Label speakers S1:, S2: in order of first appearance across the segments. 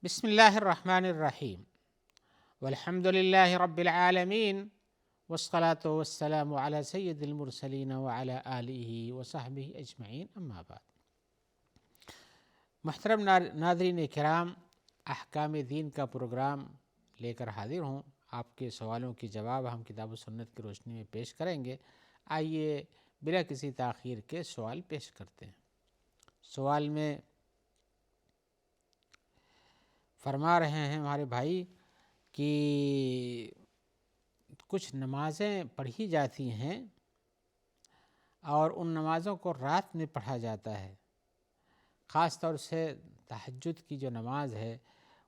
S1: بسم اللہ الرحمن الرحیم والحمد للہ رب العالمین والصلاة والسلام علی سید المرسلین وعلی آلہ وصحبہ اجمعین اما بعد۔ محترم ناظرین کرام، احکام دین کا پروگرام لے کر حاضر ہوں۔ آپ کے سوالوں کی جواب ہم کتاب و سنت کی روشنی میں پیش کریں گے۔ آئیے بلا کسی تاخیر کے سوال پیش کرتے ہیں۔ سوال میں فرما رہے ہیں ہمارے بھائی کہ کچھ نمازیں پڑھی جاتی ہیں اور ان نمازوں کو رات میں پڑھا جاتا ہے، خاص طور سے تہجد کی جو نماز ہے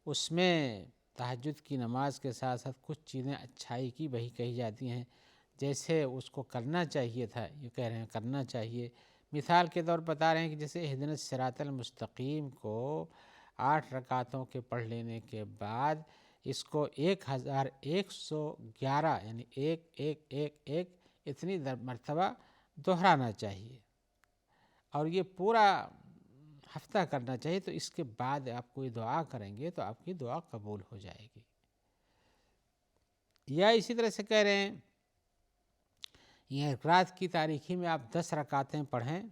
S1: اس میں تہجد کی نماز کے ساتھ ساتھ کچھ چیزیں اچھائی کی وہی کہی جاتی ہیں، جیسے اس کو کرنا چاہیے تھا، یہ کہہ رہے ہیں کرنا چاہیے۔ مثال کے طور بتا رہے ہیں کہ جیسے اہدنا الصراط المستقیم کو 8 رکعتوں کے پڑھ لینے کے بعد اس کو 1111 یعنی 1111 اتنی مرتبہ دہرانا چاہیے اور یہ پورا ہفتہ کرنا چاہیے، تو اس کے بعد آپ کوئی دعا کریں گے تو آپ کی دعا قبول ہو جائے گی۔ یا اسی طرح سے کہہ رہے ہیں یہ رات کی تاریکی میں آپ 10 رکعتیں پڑھیں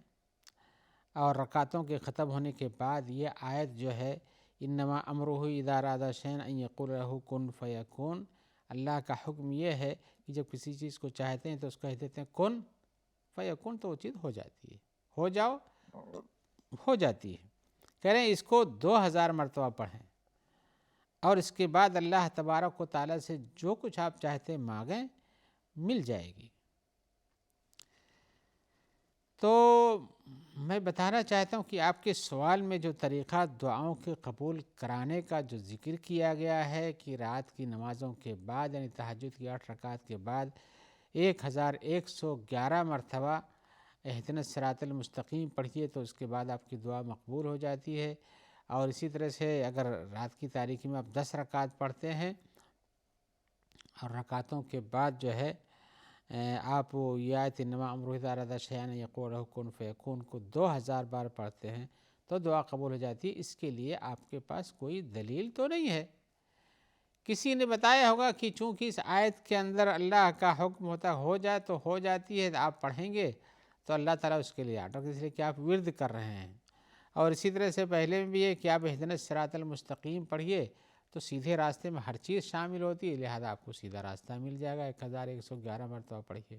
S1: اور رکعتوں کے ختم ہونے کے بعد یہ آیت جو ہے انما امرہ اذا اراد شیئا ان یقول لہ کن فیکون، اللہ کا حکم یہ ہے کہ جب کسی چیز کو چاہتے ہیں تو اس کو کہہ دیتے ہیں کن فیکون، تو وہ چیز ہو جاتی ہے، ہو جاؤ ہو جاتی ہے۔ کہہ رہے ہیں اس کو 2000 مرتبہ پڑھیں اور اس کے بعد اللہ تبارک و تعالیٰ سے جو کچھ آپ چاہتے ہیں مانگیں، مل جائے گی۔ تو میں بتانا چاہتا ہوں کہ آپ کے سوال میں جو طریقہ دعاؤں کے قبول کرانے کا جو ذکر کیا گیا ہے کہ رات کی نمازوں کے بعد یعنی تہجد کی 8 رکعت کے بعد 1111 مرتبہ اہدنا الصراط المستقیم پڑھیے تو اس کے بعد آپ کی دعا مقبول ہو جاتی ہے۔ اور اسی طرح سے اگر رات کی تاریکی میں آپ 10 رکعت پڑھتے ہیں اور رکعتوں کے بعد جو ہے آپ یہ آیت انما امرہ اذا اراد شیئا ان یقول لہ کن فیکون کو 2000 بار پڑھتے ہیں تو دعا قبول ہو جاتی ہے۔ اس کے لیے آپ کے پاس کوئی دلیل تو نہیں ہے، کسی نے بتایا ہوگا کہ چونکہ اس آیت کے اندر اللہ کا حکم ہوتا ہو جائے تو ہو جاتی ہے، آپ پڑھیں گے تو اللہ تعالیٰ اس کے لیے آٹو، اس لیے کہ آپ ورد کر رہے ہیں۔ اور اسی طرح سے پہلے میں بھی ہے کہ آپ اہدنا الصراط المستقیم پڑھیے تو سیدھے راستے میں ہر چیز شامل ہوتی ہے، لہذا آپ کو سیدھا راستہ مل جائے گا۔ 1111 مرتبہ پڑھیے۔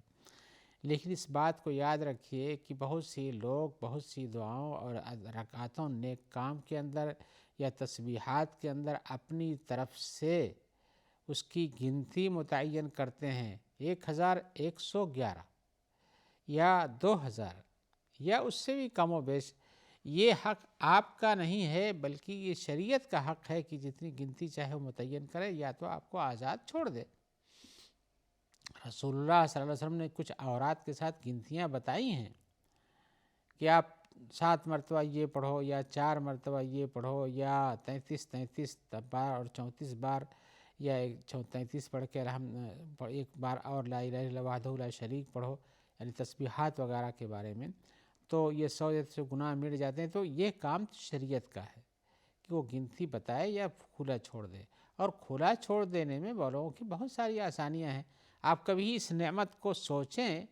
S1: لیکن اس بات کو یاد رکھیے کہ بہت سی لوگ بہت سی دعاؤں اور رکعتوں نیک کام کے اندر یا تسبیحات کے اندر اپنی طرف سے اس کی گنتی متعین کرتے ہیں، 1111 یا 2000 یا اس سے بھی کم و بیش۔ یہ حق آپ کا نہیں ہے بلکہ یہ شریعت کا حق ہے کہ جتنی گنتی چاہے وہ متعین کرے، یا تو آپ کو آزاد چھوڑ دے۔ رسول اللہ صلی اللہ علیہ وسلم نے کچھ اورات کے ساتھ گنتیاں بتائی ہیں کہ آپ 7 مرتبہ یہ پڑھو یا 4 مرتبہ یہ پڑھو یا 33 بار اور 34 بار یا 33 پڑھ کے ایک بار اور لا الہ الا اللہ وحدہ لا شریک پڑھو، یعنی تسبیحات وغیرہ کے بارے میں، تو یہ 100 سے گناہ مٹ جاتے ہیں۔ تو یہ کام شریعت کا ہے کہ وہ گنتی بتائے یا کھلا چھوڑ دے، اور کھلا چھوڑ دینے میں لوگوں کی بہت ساری آسانیاں ہیں۔ آپ کبھی اس نعمت کو سوچیں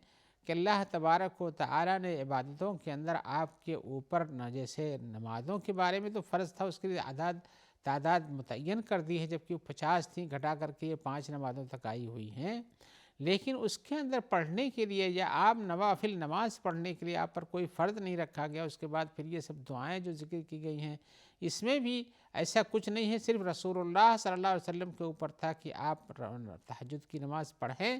S1: کہ اللہ تبارک و تعالیٰ نے عبادتوں کے اندر آپ کے اوپر نہ، جیسے نمازوں کے بارے میں تو فرض تھا، اس کے لیے تعداد متعین کر دی ہے، جبکہ وہ 50 تھیں، گھٹا کر کے یہ 5 نمازوں تک آئی ہوئی ہیں، لیکن اس کے اندر پڑھنے کے لیے یا آپ نوافل نماز پڑھنے کے لیے آپ پر کوئی فرض نہیں رکھا گیا۔ اس کے بعد پھر یہ سب دعائیں جو ذکر کی گئی ہیں اس میں بھی ایسا کچھ نہیں ہے، صرف رسول اللہ صلی اللہ علیہ وسلم کے اوپر تھا کہ آپ تہجد کی نماز پڑھیں،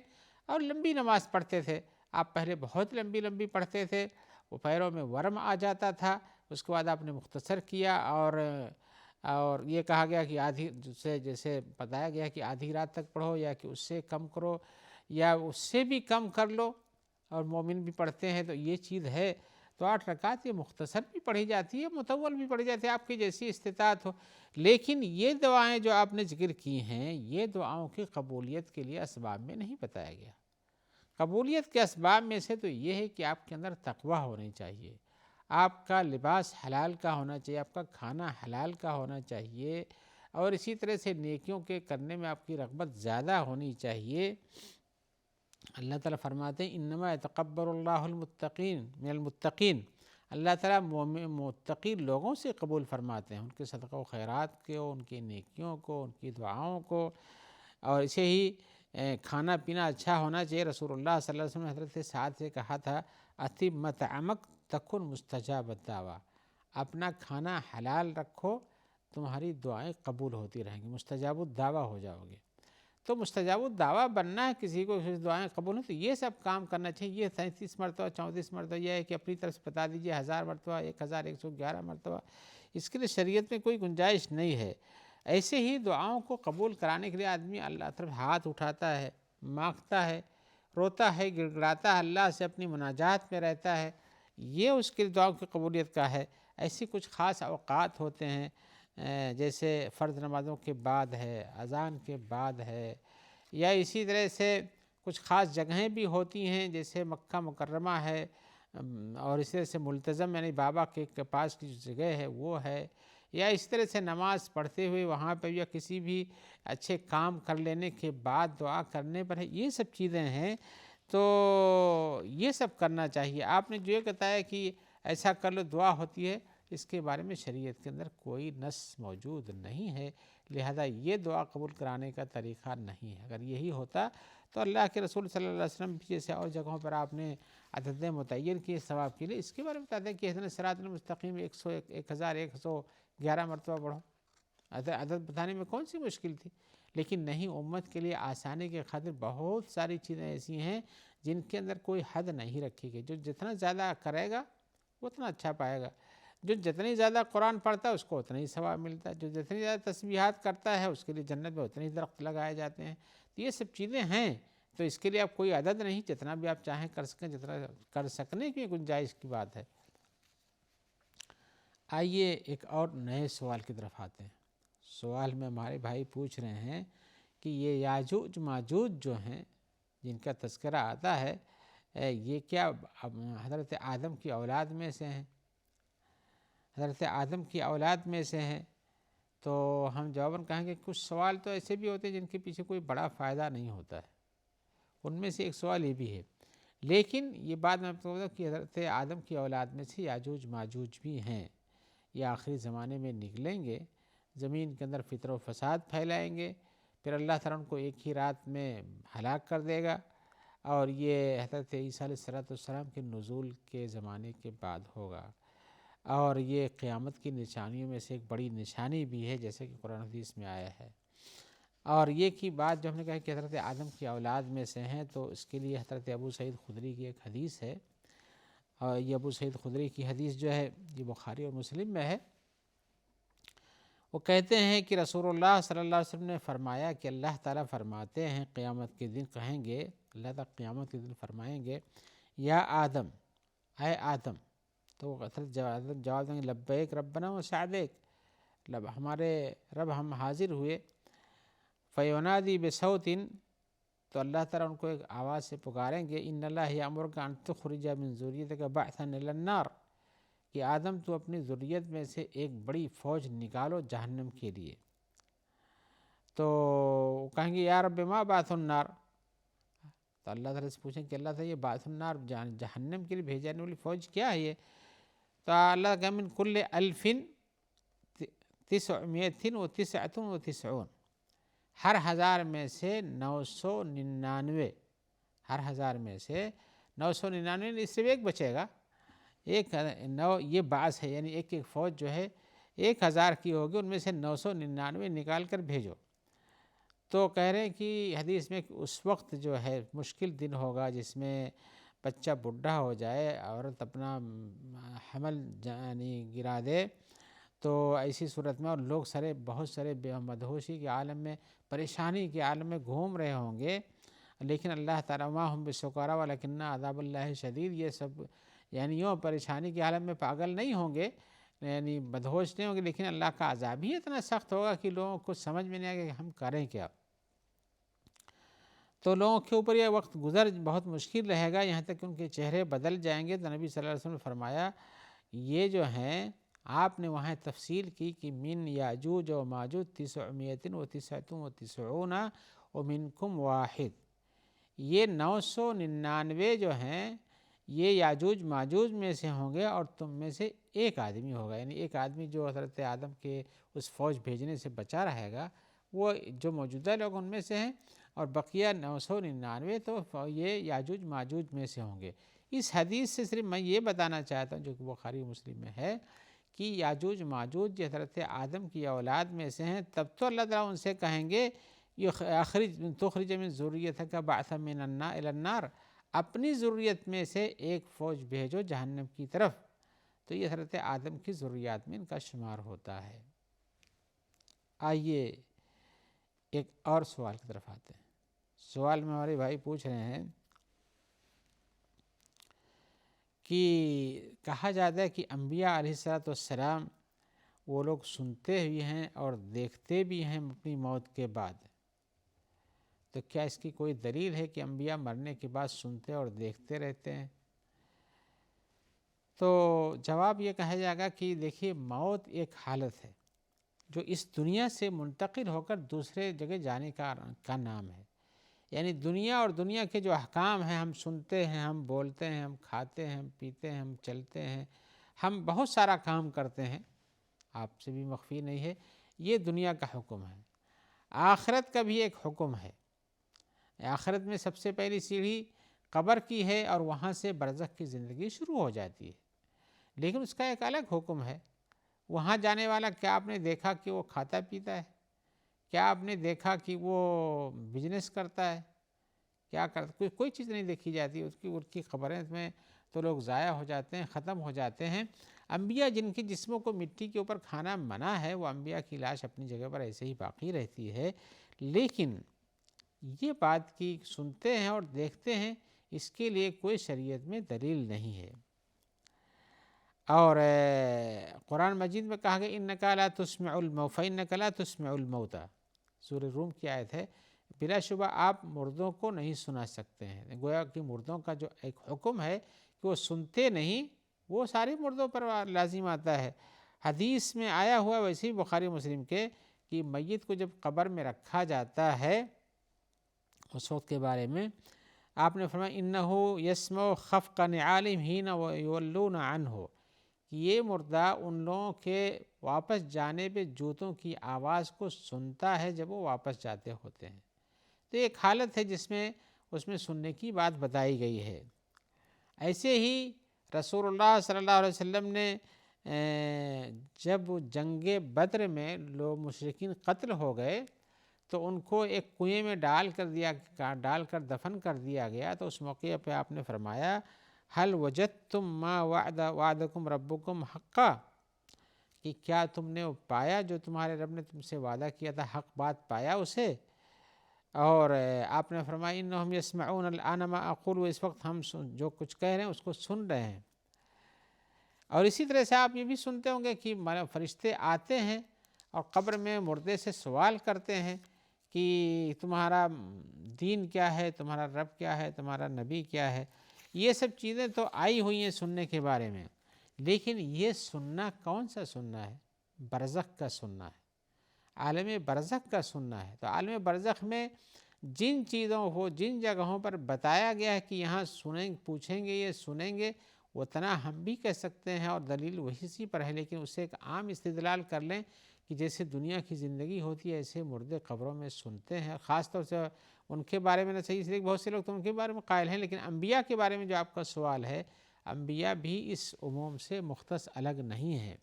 S1: اور لمبی نماز پڑھتے تھے۔ آپ پہلے بہت لمبی پڑھتے تھے، وہ پیروں میں ورم آ جاتا تھا، اس کے بعد آپ نے مختصر کیا، اور یہ کہا گیا کہ آدھی سے، جیسے بتایا گیا کہ آدھی رات تک پڑھو یا کہ اس سے کم کرو یا اس سے بھی کم کر لو، اور مومن بھی پڑھتے ہیں تو یہ چیز ہے۔ تو 8 رکعت یہ مختصر بھی پڑھی جاتی ہے، مطول بھی پڑھی جاتی ہے، آپ کی جیسی استطاعت ہو۔ لیکن یہ دعائیں جو آپ نے ذکر کی ہیں یہ دعاؤں کی قبولیت کے لیے اسباب میں نہیں بتایا گیا۔ قبولیت کے اسباب میں سے تو یہ ہے کہ آپ کے اندر تقویٰ ہونی چاہیے، آپ کا لباس حلال کا ہونا چاہیے، آپ کا کھانا حلال کا ہونا چاہیے، اور اسی طرح سے نیکیوں کے کرنے میں آپ کی رغبت زیادہ ہونی چاہیے۔ اللہ تعالیٰ فرماتے ہیں انما یتقبل اللہ المتقین من المتقین، اللہ تعالیٰ متقی لوگوں سے قبول فرماتے ہیں، ان کے صدقہ و خیرات کو، ان کی نیکیوں کو، ان کی دعاؤں کو۔ اور اسے ہی کھانا پینا اچھا ہونا چاہیے۔ رسول اللہ صلی اللہ علیہ وسلم نے حضرت سعد سے کہا تھا اطب مطعمک تکن مستجاب الدعویٰ، اپنا کھانا حلال رکھو، تمہاری دعائیں قبول ہوتی رہیں گی، مستجاب الدعویٰ ہو جاؤ گے۔ تو مستجاب الدعویٰ بننا ہے، کسی کو دعائیں قبول ہوں تو یہ سب کام کرنا چاہیے۔ یہ 33 مرتبہ 34 مرتبہ یہ ہے کہ اپنی طرف سے بتا دیجئے 1000 مرتبہ 1111 مرتبہ، اس کے لیے شریعت میں کوئی گنجائش نہیں ہے۔ ایسے ہی دعاؤں کو قبول کرانے کے لیے آدمی اللہ طرف ہاتھ اٹھاتا ہے، مانگتا ہے، روتا ہے، گڑ گڑاتا ہے، اللہ سے اپنی مناجات میں رہتا ہے، یہ اس کے دعاؤں کی قبولیت کا ہے۔ ایسی کچھ خاص اوقات ہوتے ہیں، جیسے فرض نمازوں کے بعد ہے، اذان کے بعد ہے، یا اسی طرح سے کچھ خاص جگہیں بھی ہوتی ہیں جیسے مکہ مکرمہ ہے، اور اسی طرح سے ملتزم یعنی بابا کے پاس کی جو جگہ ہے وہ ہے، یا اس طرح سے نماز پڑھتے ہوئے وہاں پہ یا کسی بھی اچھے کام کر لینے کے بعد دعا کرنے پر ہے، یہ سب چیزیں ہیں۔ تو یہ سب کرنا چاہیے۔ آپ نے جو یہ بتایا کہ ایسا کر لو دعا ہوتی ہے، اس کے بارے میں شریعت کے اندر کوئی نص موجود نہیں ہے، لہذا یہ دعا قبول کرانے کا طریقہ نہیں ہے۔ اگر یہی ہوتا تو اللہ کے رسول صلی اللہ علیہ وسلم جیسے اور جگہوں پر آپ نے عدد متعین کی ثواب کے لیے، اس کے بارے میں بتاتے ہیں کہ اہدنا الصراط المستقیم 1111 مرتبہ پڑھو، عدد بتانے میں کون سی مشکل تھی؟ لیکن نہیں، امت کے لیے آسانی کے خاطر بہت ساری چیزیں ایسی ہیں جن کے اندر کوئی حد نہیں رکھی گئی، جو جتنا زیادہ کرے گا اتنا اچھا پائے گا، جو جتنی زیادہ قرآن پڑھتا ہے اس کو اتنا ہی ثواب ملتا ہے، جو جتنی زیادہ تسبیحات کرتا ہے اس کے لیے جنت میں اتنے ہی درخت لگائے جاتے ہیں۔ تو یہ سب چیزیں ہیں، تو اس کے لیے آپ کوئی عدد نہیں، جتنا بھی آپ چاہیں کر سکیں، جتنا کر سکنے کی گنجائش کی بات ہے۔ آئیے ایک اور نئے سوال کی طرف آتے ہیں۔ سوال میں ہمارے بھائی پوچھ رہے ہیں کہ یہ یاجوج ماجوج جو ہیں جن کا تذکرہ آتا ہے، یہ کیا حضرت آدم کی اولاد میں سے ہیں؟ حضرت آدم کی اولاد میں سے ہیں؟ تو ہم جواباً کہیں گے کچھ سوال تو ایسے بھی ہوتے ہیں جن کے پیچھے کوئی بڑا فائدہ نہیں ہوتا ہے، ان میں سے ایک سوال یہ بھی ہے، لیکن یہ بات میں آپ کو بتاؤں کہ حضرت آدم کی اولاد میں سے یاجوج ماجوج بھی ہیں، یہ آخری زمانے میں نکلیں گے، زمین کے اندر فطر و فساد پھیلائیں گے، پھر اللہ تعالیٰ ان کو ایک ہی رات میں ہلاک کر دے گا، اور یہ حضرت عیسیٰ علیہ السلام کے نزول کے زمانے کے بعد ہوگا، اور یہ قیامت کی نشانیوں میں سے ایک بڑی نشانی بھی ہے جیسے کہ قرآن حدیث میں آیا ہے۔ اور یہ کی بات جو ہم نے کہا کہ حضرت آدم کی اولاد میں سے ہیں، تو اس کے لیے حضرت ابو سعید خدری کی ایک حدیث ہے، اور یہ ابو سعید خدری کی حدیث جو ہے یہ بخاری اور مسلم میں ہے۔ وہ کہتے ہیں کہ رسول اللہ صلی اللہ علیہ وسلم نے فرمایا کہ اللہ تعالیٰ فرماتے ہیں قیامت کے دن کہیں گے، اللہ تعالیٰ قیامت کے دن فرمائیں گے یا آدم، اے آدم، تو جواب دیں گے لبیک ربنا و سعدیک، ہمارے رب ہم حاضر ہوئے، فیونادی بصوت، تو اللہ تعالیٰ ان کو ایک آواز سے پکاریں گے ان اللہ یامرک ان تخرج من ذریتک بعثا الی النار، کہ آدم تو اپنی ذریت میں سے ایک بڑی فوج نکالو جہنم کے لیے۔ تو کہیں گے یا رب ما بعث النار، تو اللہ تعالیٰ سے پوچھیں کہ اللہ تعالیٰ یہ بعث النار جہنم کے لیے بھیجی جانے والی فوج کیا ہے یہ؟ تو اللہ کہ من کل 1999، ہر 1000 میں سے 999، ہر 1000 میں سے 999، اس سے بھی ایک بچے گا، ایک یہ بعث ہے، یعنی ایک ایک فوج جو ہے 1000 کی ہوگی، ان میں سے 999 نکال کر بھیجو۔ تو کہہ رہے ہیں کہ حدیث میں کہ اس وقت جو ہے مشکل دن ہوگا جس میں بچہ بڈھا ہو جائے، عورت اپنا حمل یعنی گرا دے، تو ایسی صورت میں اور لوگ بہت سارے مدہوشی کے عالم میں، پریشانی کے عالم میں گھوم رہے ہوں گے، لیکن اللہ تعالیٰ ما ہم بسکارا ولکن عذاب اللہ شدید، یہ سب یعنی یوں پریشانی کے عالم میں پاگل نہیں ہوں گے، یعنی مدہوش نہیں ہوں گے، لیکن اللہ کا عذاب ہی اتنا سخت ہوگا کہ لوگوں کو سمجھ میں نہیں آئے گا کہ ہم کریں کیا۔ تو لوگوں کے اوپر یہ وقت گزر بہت مشکل رہے گا، یہاں تک کہ ان کے چہرے بدل جائیں گے۔ تو نبی صلی اللہ علیہ وسلم نے فرمایا یہ جو ہیں آپ نے وہاں تفصیل کی کہ من یاجوج و ماجوج 999 ومنکم واحد، یہ 999 جو ہیں یہ یاجوج ماجوج میں سے ہوں گے اور تم میں سے ایک آدمی ہوگا، یعنی ایک آدمی جو حضرت آدم کے اس فوج بھیجنے سے بچا رہے گا، وہ جو موجودہ لوگ ان میں سے ہیں، اور بقیہ 999 تو یہ یاجوج ماجوج میں سے ہوں گے۔ اس حدیث سے صرف میں یہ بتانا چاہتا ہوں، جو کہ بخاری و مسلم میں ہے، کہ یاجوج ماجوج حضرت آدم کی اولاد میں سے ہیں، تب تو اللہ تعالیٰ ان سے کہیں گے تخرج من ذریتک بعثا من الی النار، اپنی ذریت میں سے ایک فوج بھیجو جہنم کی طرف، تو یہ حضرت آدم کی ذریات میں ان کا شمار ہوتا ہے۔ آئیے ایک اور سوال کی طرف آتے ہیں۔ سوال میں ہمارے بھائی پوچھ رہے ہیں کہ کہا جاتا ہے کہ انبیاء علیہ السلام وہ لوگ سنتے ہوئے ہیں اور دیکھتے بھی ہیں اپنی موت کے بعد، تو کیا اس کی کوئی دلیل ہے کہ انبیاء مرنے کے بعد سنتے اور دیکھتے رہتے ہیں؟ تو جواب یہ کہا جائے گا کہ دیکھیے، موت ایک حالت ہے جو اس دنیا سے منتقل ہو کر دوسرے جگہ جانے کا نام ہے، یعنی دنیا اور دنیا کے جو احکام ہیں، ہم سنتے ہیں، ہم بولتے ہیں، ہم کھاتے ہیں، ہم پیتے ہیں، ہم چلتے ہیں، ہم بہت سارا کام کرتے ہیں، آپ سے بھی مخفی نہیں ہے، یہ دنیا کا حکم ہے۔ آخرت کا بھی ایک حکم ہے۔ آخرت میں سب سے پہلی سیڑھی قبر کی ہے اور وہاں سے برزخ کی زندگی شروع ہو جاتی ہے، لیکن اس کا ایک الگ حکم ہے۔ وہاں جانے والا کیا آپ نے دیکھا کہ وہ کھاتا پیتا ہے؟ کیا آپ نے دیکھا کہ وہ بزنس کرتا ہے؟ کیا کرتا؟ کوئی چیز نہیں دیکھی جاتی، ان کی قبریں میں تو لوگ ضائع ہو جاتے ہیں، ختم ہو جاتے ہیں۔ انبیاء جن کے جسموں کو مٹی کے اوپر کھانا منع ہے، وہ انبیاء کی لاش اپنی جگہ پر ایسے ہی باقی رہتی ہے، لیکن یہ بات کی سنتے ہیں اور دیکھتے ہیں، اس کے لیے کوئی شریعت میں دلیل نہیں ہے۔ اور قرآن مجید میں کہا گیا انک لا تسمع الموتى فانک لا تسمع الموتى، سورہ روم کی آیت ہے، بلا شبہ آپ مردوں کو نہیں سنا سکتے ہیں۔ گویا کہ مردوں کا جو ایک حکم ہے کہ وہ سنتے نہیں، وہ سارے مردوں پر لازم آتا ہے۔ حدیث میں آیا ہوا ویسے ہی بخاری مسلم کے کہ میت کو جب قبر میں رکھا جاتا ہے اس وقت کے بارے میں آپ نے فرمایا انہ یسمع خفق نعالہم حین یولون عنہ، کہ یہ مردہ ان لوگوں کے واپس جانے پہ جوتوں کی آواز کو سنتا ہے جب وہ واپس جاتے ہوتے ہیں۔ تو ایک حالت ہے جس میں اس میں سننے کی بات بتائی گئی ہے۔ ایسے ہی رسول اللہ صلی اللہ علیہ وسلم نے جب جنگ بدر میں لوگ مشرکین قتل ہو گئے تو ان کو ایک کنویں میں ڈال کر دفن کر دیا گیا، تو اس موقع پہ آپ نے فرمایا هل وجدتم ما وعدکم ربکم حقا، کہ کیا تم نے پایا جو تمہارے رب نے تم سے وعدہ کیا تھا، حق بات پایا اسے؟ اور آپ نے فرمایا انہم یسمعون الآن ما اقول، اس وقت ہم جو کچھ کہہ رہے ہیں اس کو سن رہے ہیں۔ اور اسی طرح سے آپ یہ بھی سنتے ہوں گے کہ فرشتے آتے ہیں اور قبر میں مردے سے سوال کرتے ہیں کہ تمہارا دین کیا ہے، تمہارا رب کیا ہے، تمہارا نبی کیا ہے۔ یہ سب چیزیں تو آئی ہوئی ہیں سننے کے بارے میں، لیکن یہ سننا کون سا سننا ہے؟ برزخ کا سننا ہے، عالم برزخ کا سننا ہے۔ تو عالم برزخ میں جن چیزوں کو، جن جگہوں پر بتایا گیا ہے کہ یہاں پوچھیں گے، یہ سنیں گے، اتنا ہم بھی کہہ سکتے ہیں اور دلیل وہی سی پر ہے، لیکن اسے ایک عام استدلال کر لیں کہ جیسے دنیا کی زندگی ہوتی ہے ایسے مردے قبروں میں سنتے ہیں۔ خاص طور سے ان کے بارے میں نہ صحیح، اس لیے بہت سے لوگ تو ان کے بارے میں قائل ہیں، لیکن انبیاء کے بارے میں جو آپ کا سوال ہے، انبیاء بھی اس عموم سے مختص الگ نہیں ہیں،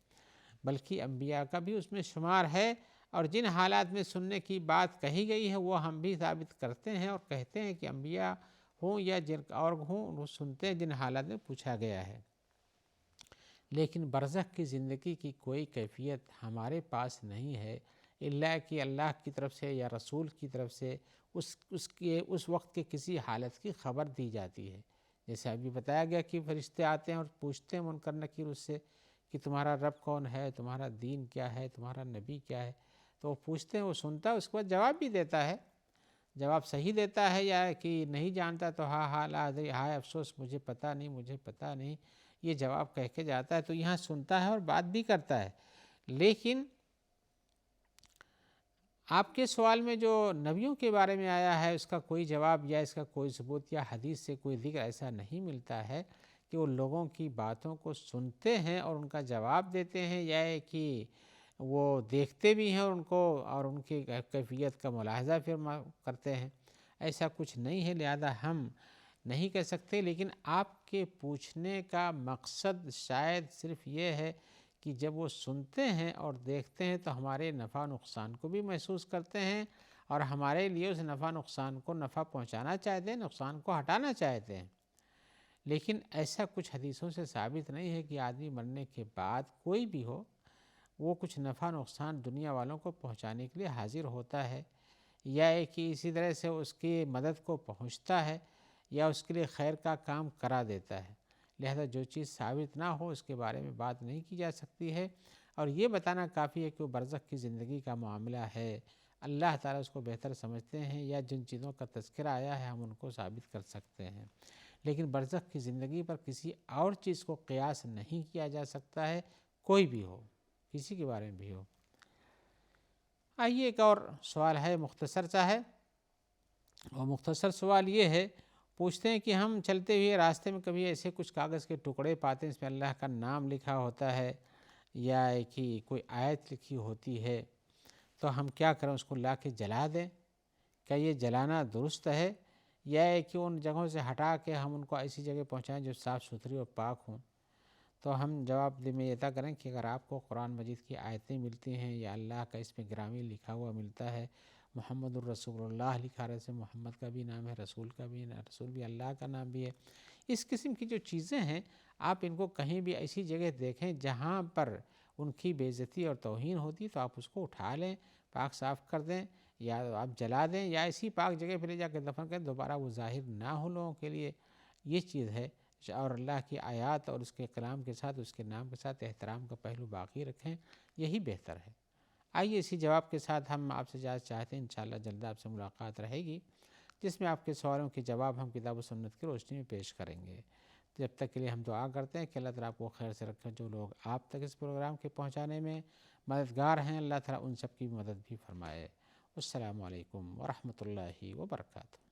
S1: بلکہ انبیاء کا بھی اس میں شمار ہے، اور جن حالات میں سننے کی بات کہی گئی ہے وہ ہم بھی ثابت کرتے ہیں اور کہتے ہیں کہ انبیاء ہوں یا جن اور ہوں وہ سنتے ہیں جن حالات میں پوچھا گیا ہے۔ لیکن برزخ کی زندگی کی کوئی کیفیت ہمارے پاس نہیں ہے، الا کہ اللہ کی طرف سے یا رسول کی طرف سے اس وقت کے کسی حالت کی خبر دی جاتی ہے۔ جیسے ابھی بتایا گیا کہ فرشتے آتے ہیں اور پوچھتے ہیں منکر نکیر اس سے کہ تمہارا رب کون ہے، تمہارا دین کیا ہے، تمہارا نبی کیا ہے، تو وہ پوچھتے ہیں، وہ سنتا ہے، اس کے بعد جواب بھی دیتا ہے۔ جواب صحیح دیتا ہے یا کہ نہیں جانتا تو ہاں لا ادری، ہائے افسوس مجھے پتہ نہیں، مجھے پتہ نہیں، یہ جواب کہہ کے جاتا ہے، تو یہاں سنتا ہے اور بات بھی کرتا ہے، لیکن آپ کے سوال میں جو نبیوں کے بارے میں آیا ہے اس کا کوئی جواب یا اس کا کوئی ثبوت یا حدیث سے کوئی ذکر ایسا نہیں ملتا ہے کہ وہ لوگوں کی باتوں کو سنتے ہیں اور ان کا جواب دیتے ہیں، یا کہ وہ دیکھتے بھی ہیں اور ان کو اور ان کی کیفیت کا ملاحظہ پھر کرتے ہیں۔ ایسا کچھ نہیں ہے، لہذا ہم نہیں کہہ سکتے، لیکن آپ کے پوچھنے کا مقصد شاید صرف یہ ہے کہ جب وہ سنتے ہیں اور دیکھتے ہیں تو ہمارے نفع نقصان کو بھی محسوس کرتے ہیں اور ہمارے لیے اس نفع نقصان کو نفع پہنچانا چاہتے ہیں، نقصان کو ہٹانا چاہتے ہیں۔ لیکن ایسا کچھ حدیثوں سے ثابت نہیں ہے کہ آدمی مرنے کے بعد کوئی بھی ہو وہ کچھ نفع نقصان دنیا والوں کو پہنچانے کے لیے حاضر ہوتا ہے، یا کہ اسی طرح سے اس کی مدد کو پہنچتا ہے یا اس کے لیے خیر کا کام کرا دیتا ہے۔ لہذا جو چیز ثابت نہ ہو اس کے بارے میں بات نہیں کی جا سکتی ہے، اور یہ بتانا کافی ہے کہ وہ برزخ کی زندگی کا معاملہ ہے، اللہ تعالیٰ اس کو بہتر سمجھتے ہیں، یا جن چیزوں کا تذکرہ آیا ہے ہم ان کو ثابت کر سکتے ہیں، لیکن برزخ کی زندگی پر کسی اور چیز کو قیاس نہیں کیا جا سکتا ہے، کوئی بھی ہو، کسی کے بارے میں بھی ہو۔ آئیے ایک اور سوال ہے مختصر سا ہے، اور مختصر سوال یہ ہے، پوچھتے ہیں کہ ہم چلتے ہوئے راستے میں کبھی ایسے کچھ کاغذ کے ٹکڑے پاتے ہیں اس میں اللہ کا نام لکھا ہوتا ہے یا کہ کوئی آیت لکھی ہوتی ہے، تو ہم کیا کریں، اس کو لا کے جلا دیں؟ کیا یہ جلانا درست ہے، یا کہ ان جگہوں سے ہٹا کے ہم ان کو ایسی جگہ پہنچائیں جو صاف ستھری اور پاک ہوں؟ تو ہم جواب میں یہ عطا کریں کہ اگر آپ کو قرآن مجید کی آیتیں ملتی ہیں یا اللہ کا اس میں گرامی لکھا ہوا ملتا ہے، محمد الرسول اللہ لکھا رہے سے محمد کا بھی نام ہے، رسول کا بھی، رسول بھی اللہ کا نام بھی ہے، اس قسم کی جو چیزیں ہیں آپ ان کو کہیں بھی ایسی جگہ دیکھیں جہاں پر ان کی بے عزتی اور توہین ہوتی تو آپ اس کو اٹھا لیں، پاک صاف کر دیں، یا آپ جلا دیں، یا ایسی پاک جگہ پہ لے جا کے دفن کریں، دوبارہ وہ ظاہر نہ ہو لوگوں کے لیے۔ یہ چیز ہے، اور اللہ کی آیات اور اس کے کلام کے ساتھ اس کے نام کے ساتھ احترام کا پہلو باقی رکھیں، یہی بہتر ہے۔ آئیے اسی جواب کے ساتھ ہم آپ سے اجازت چاہتے ہیں، انشاءاللہ جلد آپ سے ملاقات رہے گی جس میں آپ کے سوالوں کے جواب ہم کتاب و سنت کی روشنی میں پیش کریں گے۔ جب تک کے لیے ہم دعا کرتے ہیں کہ اللہ تعالیٰ آپ کو خیر سے رکھیں، جو لوگ آپ تک اس پروگرام کے پہنچانے میں مددگار ہیں اللہ تعالیٰ ان سب کی مدد بھی فرمائے۔ السلام علیکم ورحمۃ اللہ وبرکاتہ۔